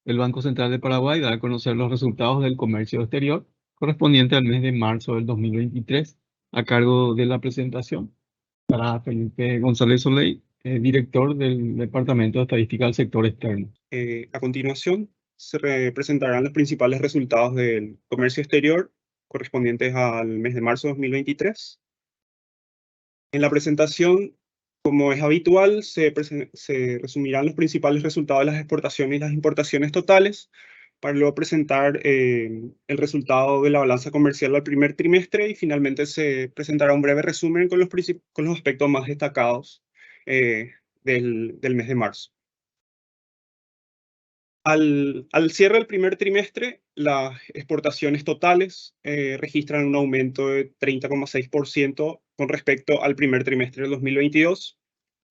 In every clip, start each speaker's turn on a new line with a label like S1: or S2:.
S1: El Banco Central de Paraguay da a conocer los resultados del comercio exterior correspondiente al mes de marzo del 2023, a cargo de la presentación para Felipe González Soley, director del Departamento de Estadística del Sector Externo.
S2: A continuación, presentarán los principales resultados del comercio exterior correspondientes al mes de marzo de 2023. En la presentación, como es habitual, se resumirán los principales resultados de las exportaciones y las importaciones totales, para luego presentar el resultado de la balanza comercial al primer trimestre, y finalmente se presentará un breve resumen con los aspectos más destacados del mes de marzo. Al cierre del primer trimestre, las exportaciones totales registran un aumento de 30,6% con respecto al primer trimestre del 2022.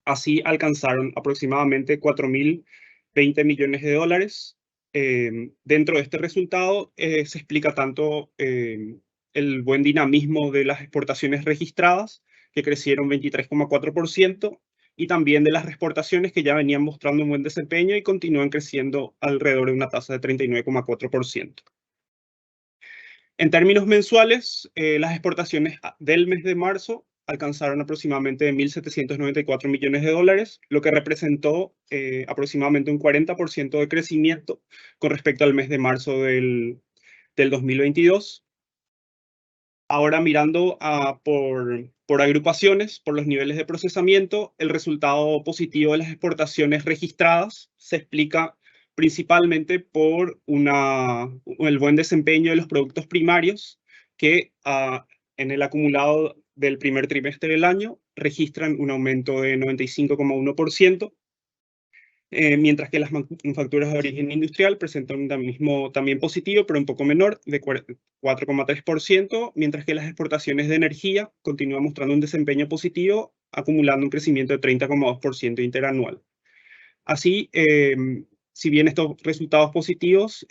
S2: Así alcanzaron aproximadamente 4.020 millones de dólares. Dentro de este resultado se explica tanto el buen dinamismo de las exportaciones registradas, que crecieron 23,4%, y también de las exportaciones que ya venían mostrando un buen desempeño y continúan creciendo alrededor de una tasa de 39,4%. En términos mensuales, las exportaciones del mes de marzo alcanzaron aproximadamente 1.794 millones de dólares, lo que representó aproximadamente un 40% de crecimiento con respecto al mes de marzo del 2022. Ahora mirando por agrupaciones, por los niveles de procesamiento, el resultado positivo de las exportaciones registradas se explica principalmente por el buen desempeño de los productos primarios, que en el acumulado del primer trimestre del año registran un aumento de 95,1%. Mientras que las manufacturas de origen industrial presentan un dinamismo también positivo, pero un poco menor, de 4,3%, mientras que las exportaciones de energía continúan mostrando un desempeño positivo, acumulando un crecimiento de 30,2% interanual. Así, si bien estos resultados positivos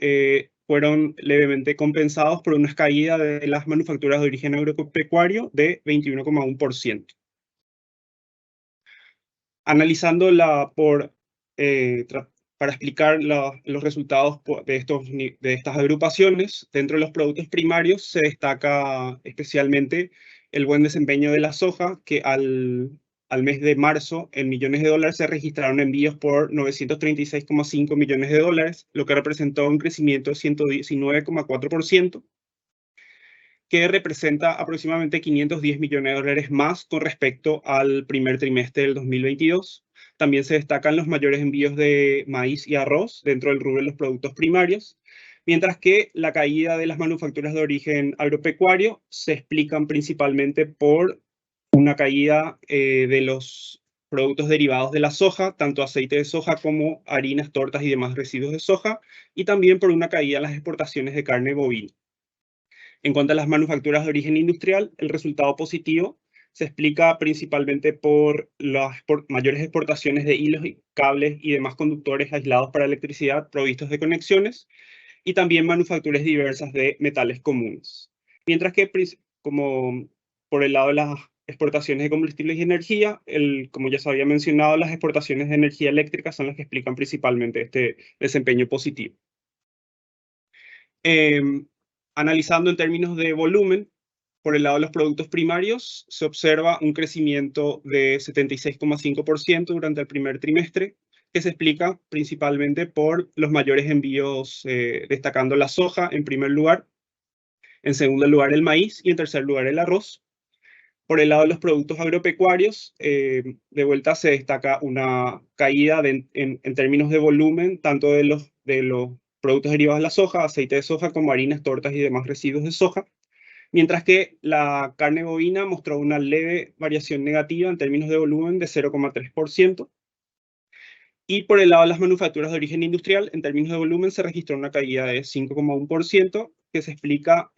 S2: fueron levemente compensados por una caída de las manufacturas de origen agropecuario de 21,1%. Analizándola para explicar los resultados de estas agrupaciones, dentro de los productos primarios se destaca especialmente el buen desempeño de la soja, que al mes de marzo, en millones de dólares, se registraron envíos por 936,5 millones de dólares, lo que representó un crecimiento de 119,4%, que representa aproximadamente 510 millones de dólares más con respecto al primer trimestre del 2022. También se destacan los mayores envíos de maíz y arroz dentro del rubro de los productos primarios, mientras que la caída de las manufacturas de origen agropecuario se explican principalmente por una caída de los productos derivados de la soja, tanto aceite de soja como harinas, tortas y demás residuos de soja, y también por una caída en las exportaciones de carne bovina. En cuanto a las manufacturas de origen industrial, el resultado positivo se explica principalmente por las mayores exportaciones de hilos y cables y demás conductores aislados para electricidad provistos de conexiones, y también manufacturas diversas de metales comunes. Mientras que, como por el lado de las exportaciones de combustibles y energía, como ya se había mencionado, las exportaciones de energía eléctrica son las que explican principalmente este desempeño positivo. Analizando en términos de volumen, por el lado de los productos primarios, se observa un crecimiento de 76,5% durante el primer trimestre, que se explica principalmente por los mayores envíos, destacando la soja en primer lugar, en segundo lugar el maíz y en tercer lugar el arroz. Por el lado de los productos agropecuarios, de vuelta se destaca una caída en términos de volumen, tanto de los productos derivados de la soja, aceite de soja, como harinas, tortas y demás residuos de soja, mientras que la carne bovina mostró una leve variación negativa en términos de volumen de 0,3%. Y por el lado de las manufacturas de origen industrial, en términos de volumen, se registró una caída de 5,1%, que se explica,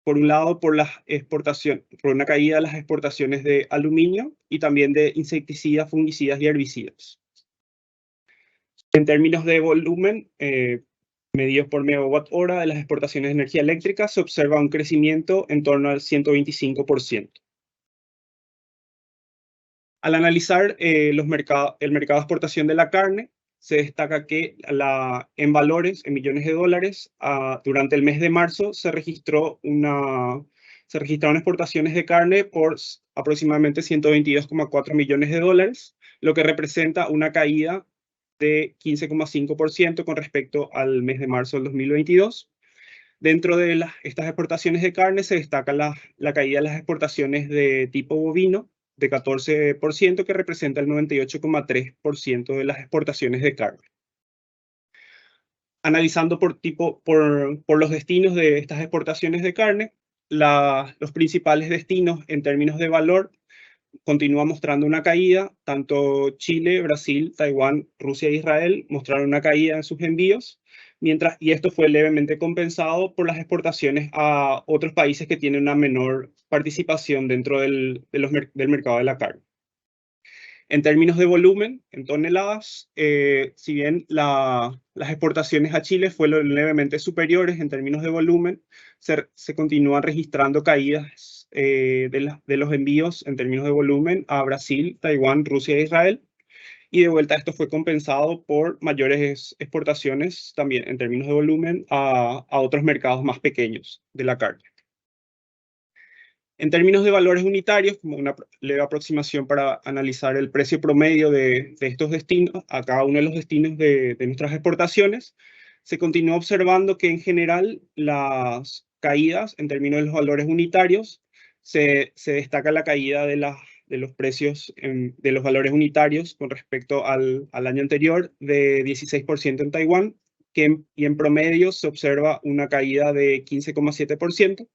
S2: por un lado, por una caída de las exportaciones de aluminio y también de insecticidas, fungicidas y herbicidas. En términos de volumen, medidos por megawatt hora de las exportaciones de energía eléctrica, se observa un crecimiento en torno al 125%. Al analizar el mercado de exportación de la carne, se destaca que en valores, en millones de dólares, durante el mes de marzo se registraron exportaciones de carne por aproximadamente 122,4 millones de dólares, lo que representa una caída de 15,5% con respecto al mes de marzo del 2022. Dentro de estas exportaciones de carne se destaca la caída de las exportaciones de tipo bovino de 14%, que representa el 98,3% de las exportaciones de carne. Analizando por los destinos de estas exportaciones de carne, los principales destinos en términos de valor continúan mostrando una caída. Tanto Chile, Brasil, Taiwán, Rusia e Israel mostraron una caída en sus envíos, y esto fue levemente compensado por las exportaciones a otros países que tienen una menor participación dentro del mercado de la carne. En términos de volumen, en toneladas, si bien las exportaciones a Chile fueron levemente superiores en términos de volumen, se continúan registrando caídas de los envíos en términos de volumen a Brasil, Taiwán, Rusia e Israel. Y de vuelta esto fue compensado por mayores exportaciones también en términos de volumen a otros mercados más pequeños de la carne. En términos de valores unitarios, como una leve aproximación para analizar el precio promedio de estos destinos, a cada uno de los destinos de nuestras exportaciones, se continúa observando que en general las caídas en términos de los valores unitarios, se destaca la caída de los precios de los valores unitarios con respecto al año anterior de 16% en Taiwán, y en promedio se observa una caída de 15,7%.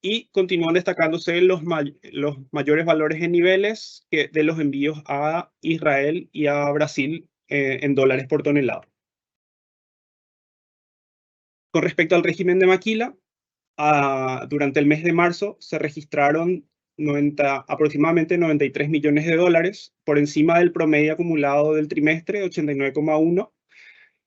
S2: Y continúan destacándose los mayores valores en niveles de los envíos a Israel y a Brasil en dólares por tonelada. Con respecto al régimen de maquila, durante el mes de marzo se registraron aproximadamente 93 millones de dólares, por encima del promedio acumulado del trimestre, 89,1.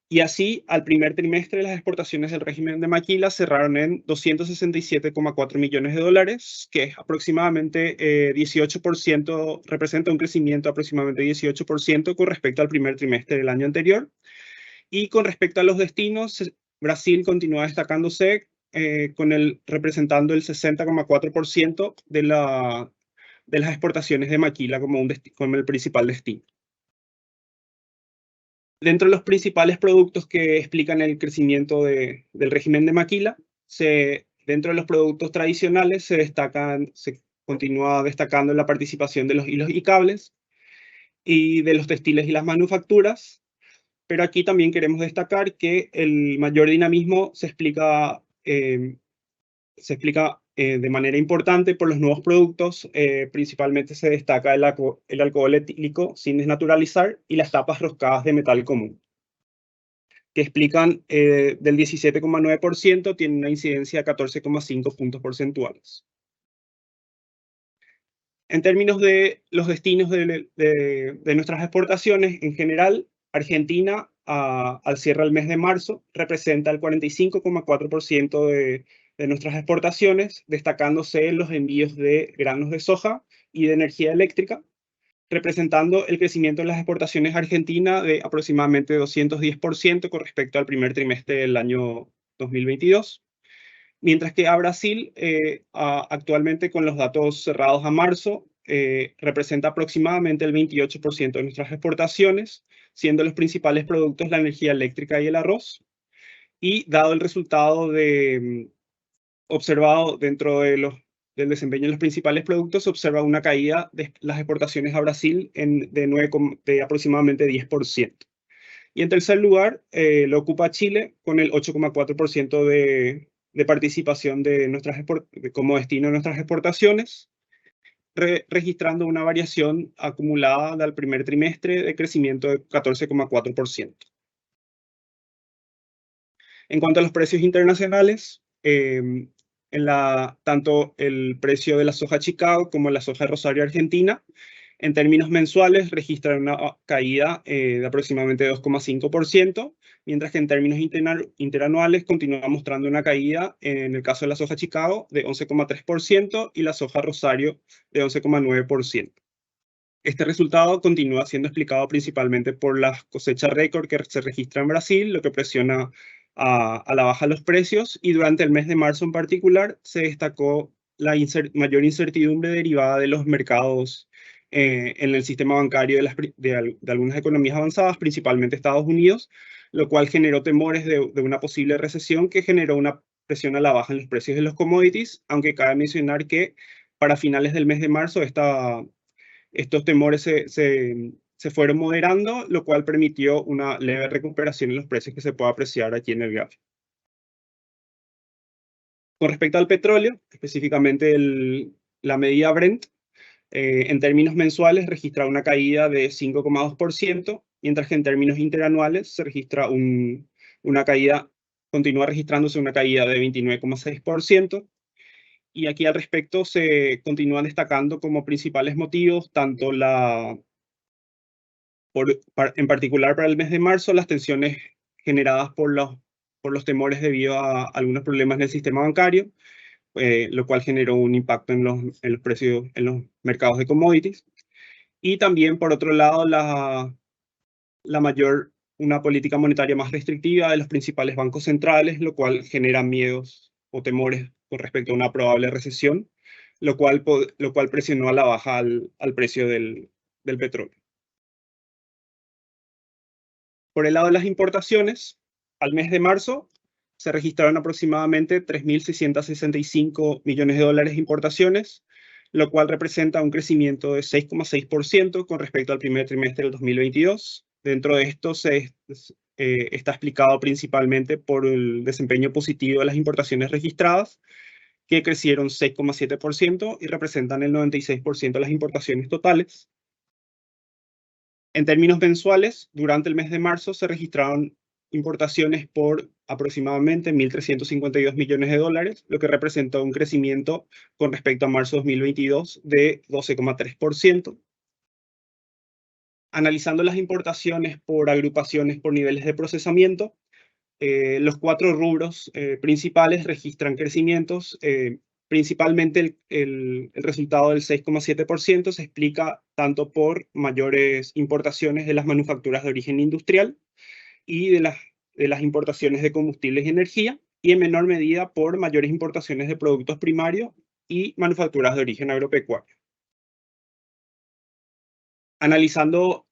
S2: Y así, al primer trimestre, las exportaciones del régimen de maquila cerraron en 267,4 millones de dólares, que es aproximadamente 18%, representa un crecimiento de aproximadamente 18% con respecto al primer trimestre del año anterior. Y con respecto a los destinos, Brasil continúa destacándose, representando el 60,4% de las exportaciones de maquila como el principal destino. Dentro de los principales productos que explican el crecimiento del régimen de maquila, dentro de los productos tradicionales se continúa destacando la participación de los hilos y cables y de los textiles y las manufacturas, pero aquí también queremos destacar que el mayor dinamismo se explica de manera importante por los nuevos productos. Principalmente se destaca el alcohol etílico sin desnaturalizar y las tapas roscadas de metal común, que explican del 17,9%, tiene una incidencia de 14,5 puntos porcentuales. En términos de los destinos de nuestras exportaciones, en general, Argentina, al cierre del mes de marzo, representa el 45,4% de nuestras exportaciones, destacándose en los envíos de granos de soja y de energía eléctrica, representando el crecimiento de las exportaciones argentinas de aproximadamente 210% con respecto al primer trimestre del año 2022. Mientras que a Brasil, actualmente con los datos cerrados a marzo, representa aproximadamente el 28% de nuestras exportaciones, siendo los principales productos la energía eléctrica y el arroz. Y dado el resultado observado dentro del desempeño de los principales productos, se observa una caída de las exportaciones a Brasil de aproximadamente 10%. Y en tercer lugar, lo ocupa Chile con el 8,4% de participación como destino de nuestras exportaciones, registrando una variación acumulada del primer trimestre de crecimiento de 14,4%. En cuanto a los precios internacionales, tanto el precio de la soja Chicago como la soja Rosario Argentina, en términos mensuales registran una caída de aproximadamente 2,5%, mientras que en términos interanuales continúa mostrando una caída, en el caso de la soja Chicago, de 11,3% y la soja Rosario de 11,9%. Este resultado continúa siendo explicado principalmente por las cosechas récord que se registran en Brasil, lo que presiona a la baja los precios, y durante el mes de marzo en particular se destacó la mayor incertidumbre derivada de los mercados en el sistema bancario de algunas economías avanzadas, principalmente Estados Unidos, lo cual generó temores de una posible recesión que generó una presión a la baja en los precios de los commodities, aunque cabe mencionar que para finales del mes de marzo estos temores se fueron moderando, lo cual permitió una leve recuperación en los precios que se puede apreciar aquí en el gráfico. Con respecto al petróleo, específicamente la medida Brent, en términos mensuales registra una caída de 5,2%, mientras que en términos interanuales se registra una caída, continúa registrándose una caída de 29,6%. Y aquí al respecto se continúan destacando como principales motivos tanto en particular para el mes de marzo, las tensiones generadas por los temores debido a algunos problemas en el sistema bancario, lo cual generó un impacto en los precios, en los mercados de commodities. Y también, por otro lado, una política monetaria más restrictiva de los principales bancos centrales, lo cual genera miedos o temores con respecto a una probable recesión, lo cual presionó a la baja al precio del petróleo. Por el lado de las importaciones, al mes de marzo se registraron aproximadamente 3.665 millones de dólares de importaciones, lo cual representa un crecimiento de 6,6% con respecto al primer trimestre del 2022. Dentro de esto está explicado principalmente por el desempeño positivo de las importaciones registradas, que crecieron 6,7% y representan el 96% de las importaciones totales. En términos mensuales, durante el mes de marzo se registraron importaciones por aproximadamente 1.352 millones de dólares, lo que representó un crecimiento con respecto a marzo 2022 de 12,3%. Analizando las importaciones por agrupaciones por niveles de procesamiento, los 4 rubros principales registran crecimientos. Principalmente el resultado del 6,7% se explica tanto por mayores importaciones de las manufacturas de origen industrial y de las importaciones de combustibles y energía, y en menor medida por mayores importaciones de productos primarios y manufacturas de origen agropecuario. Analizando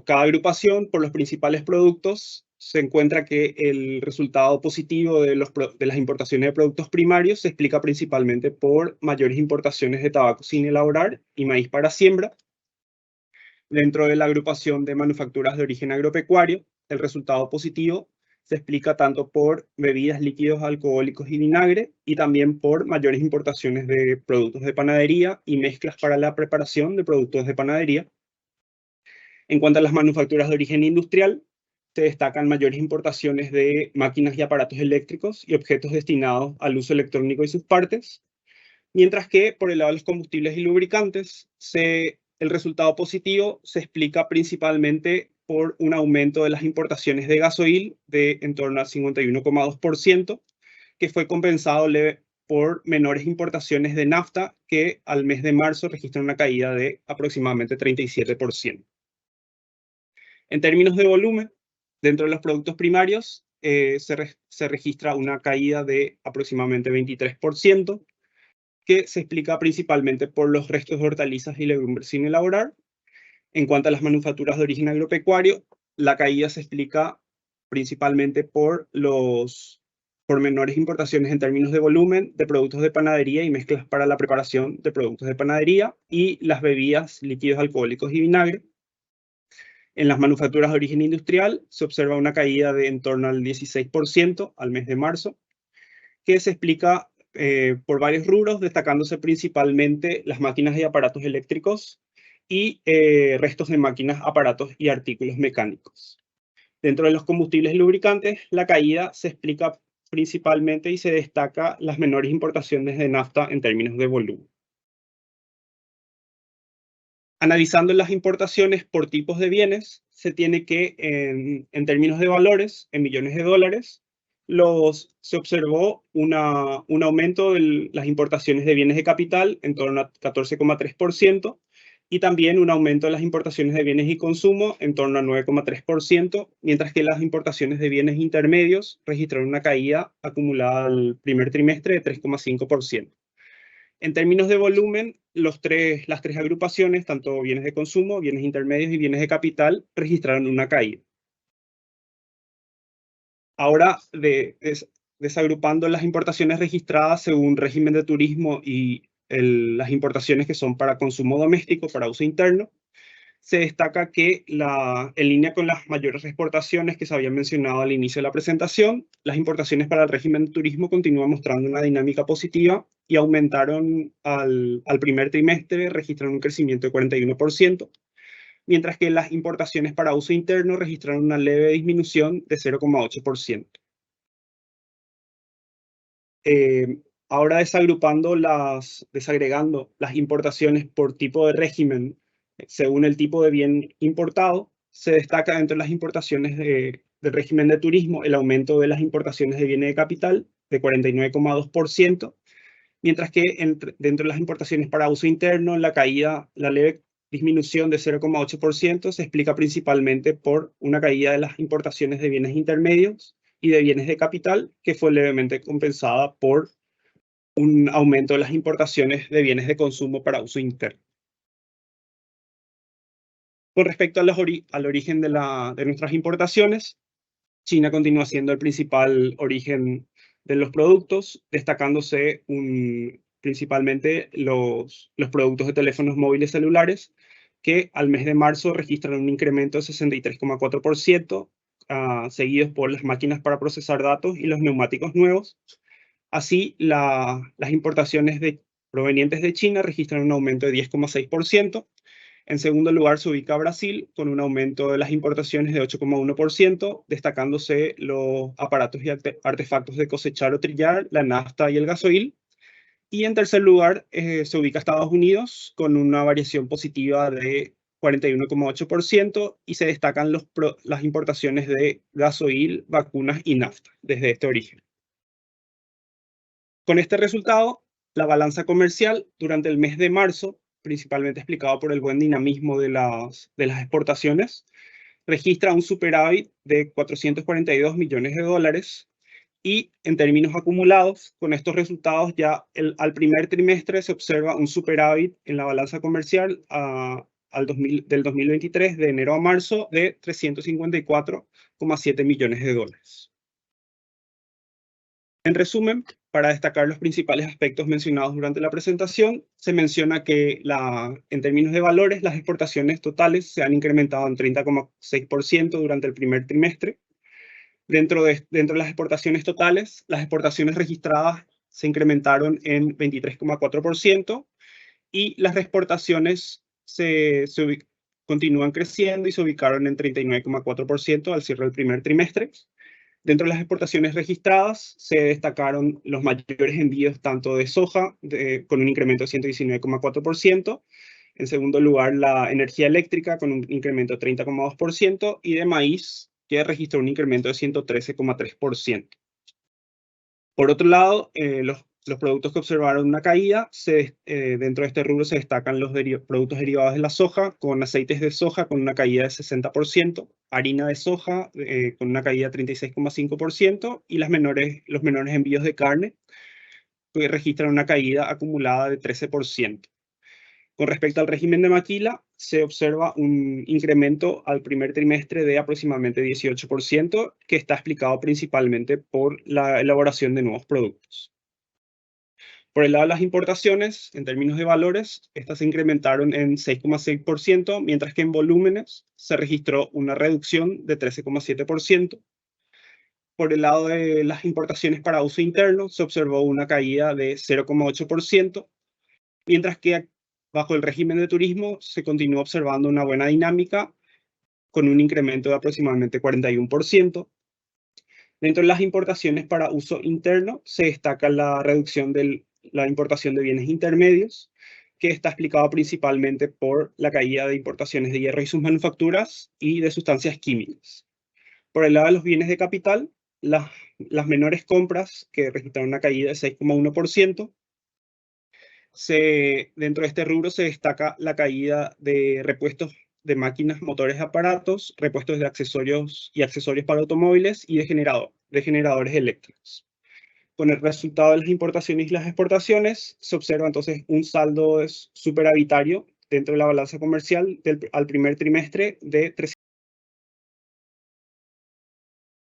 S2: cada agrupación por los principales productos, se encuentra que el resultado positivo de las importaciones de productos primarios se explica principalmente por mayores importaciones de tabaco sin elaborar y maíz para siembra. Dentro de la agrupación de manufacturas de origen agropecuario, el resultado positivo se explica tanto por bebidas, líquidos alcohólicos y vinagre, y también por mayores importaciones de productos de panadería y mezclas para la preparación de productos de panadería. En cuanto a las manufacturas de origen industrial, se destacan mayores importaciones de máquinas y aparatos eléctricos y objetos destinados al uso electrónico y sus partes, mientras que por el lado de los combustibles y lubricantes, el resultado positivo se explica principalmente por un aumento de las importaciones de gasoil de en torno al 51,2%, que fue compensado por menores importaciones de nafta, que al mes de marzo registran una caída de aproximadamente 37%. En términos de volumen, dentro de los productos primarios se registra una caída de aproximadamente 23%, que se explica principalmente por los restos de hortalizas y legumbres sin elaborar. En cuanto a las manufacturas de origen agropecuario, la caída se explica principalmente por menores importaciones en términos de volumen de productos de panadería y mezclas para la preparación de productos de panadería y las bebidas, líquidos alcohólicos y vinagre. En las manufacturas de origen industrial se observa una caída de en torno al 16% al mes de marzo, que se explica por varios rubros, destacándose principalmente las máquinas y aparatos eléctricos y restos de máquinas, aparatos y artículos mecánicos. Dentro de los combustibles y lubricantes, la caída se explica principalmente y se destaca las menores importaciones de nafta en términos de volumen. Analizando las importaciones por tipos de bienes, se tiene que, en términos de valores, en millones de dólares, se observó un aumento de las importaciones de bienes de capital en torno a 14,3%, y también un aumento de las importaciones de bienes y consumo en torno a 9,3%, mientras que las importaciones de bienes intermedios registraron una caída acumulada al primer trimestre de 3,5%. En términos de volumen, las tres agrupaciones, tanto bienes de consumo, bienes intermedios y bienes de capital, registraron una caída. Ahora, desagrupando las importaciones registradas según régimen de turismo y las importaciones que son para consumo doméstico, para uso interno, se destaca que en línea con las mayores exportaciones que se habían mencionado al inicio de la presentación, las importaciones para el régimen de turismo continúan mostrando una dinámica positiva y aumentaron al primer trimestre, registraron un crecimiento de 41%, mientras que las importaciones para uso interno registraron una leve disminución de 0,8%. Ahora desagregando las importaciones por tipo de régimen según el tipo de bien importado, se destaca dentro de las importaciones del régimen de turismo el aumento de las importaciones de bienes de capital de 49,2%, mientras que dentro de las importaciones para uso interno la leve disminución de 0,8% se explica principalmente por una caída de las importaciones de bienes intermedios y de bienes de capital, que fue levemente compensada por un aumento de las importaciones de bienes de consumo para uso interno. Con respecto al origen de nuestras importaciones, China continúa siendo el principal origen de los productos, destacándose principalmente los productos de teléfonos móviles celulares, que al mes de marzo registran un incremento de 63,4%, seguidos por las máquinas para procesar datos y los neumáticos nuevos. Así, las importaciones provenientes de China registran un aumento de 10,6%. En segundo lugar se ubica Brasil, con un aumento de las importaciones de 8,1%, destacándose los aparatos y artefactos de cosechar o trillar, la nafta y el gasoil. Y en tercer lugar se ubica Estados Unidos, con una variación positiva de 41,8%, y se destacan las importaciones de gasoil, vacunas y nafta desde este origen. Con este resultado, la balanza comercial durante el mes de marzo, principalmente explicado por el buen dinamismo de las exportaciones, registra un superávit de 442 millones de dólares, y en términos acumulados, con estos resultados ya al primer trimestre se observa un superávit en la balanza comercial del 2023, de enero a marzo, de 354,7 millones de dólares. En resumen, para destacar los principales aspectos mencionados durante la presentación, se menciona que en términos de valores, las exportaciones totales se han incrementado en 30,6% durante el primer trimestre. Dentro de las exportaciones totales, las exportaciones registradas se incrementaron en 23,4%, y las reexportaciones continúan creciendo y se ubicaron en 39,4% al cierre del primer trimestre. Dentro de las exportaciones registradas se destacaron los mayores envíos tanto de soja, con un incremento de 119,4%. En segundo lugar, la energía eléctrica, con un incremento de 30,2%, y de maíz, que registró un incremento de 113,3%. Por otro lado, los productos que observaron una caída, dentro de este rubro se destacan los productos derivados de la soja, con aceites de soja con una caída de 60%, harina de soja con una caída de 36,5%, y los menores envíos de carne, que registran una caída acumulada de 13%. Con respecto al régimen de maquila, se observa un incremento al primer trimestre de aproximadamente 18%, que está explicado principalmente por la elaboración de nuevos productos. Por el lado de las importaciones, en términos de valores, estas se incrementaron en 6,6%, mientras que en volúmenes se registró una reducción de 13,7%. Por el lado de las importaciones para uso interno, se observó una caída de 0,8%, mientras que bajo el régimen de turismo se continúa observando una buena dinámica, con un incremento de aproximadamente 41%. Dentro de las importaciones para uso interno se destaca la reducción de la importación de bienes intermedios, que está explicado principalmente por la caída de importaciones de hierro y sus manufacturas y de sustancias químicas. Por el lado de los bienes de capital, las menores compras, que registraron una caída de 6,1%, Dentro de este rubro se destaca la caída de repuestos de máquinas, motores, aparatos, repuestos de accesorios y accesorios para automóviles y de generadores eléctricos. Con el resultado de las importaciones y las exportaciones, se observa entonces un saldo superavitario dentro de la balanza comercial al primer trimestre de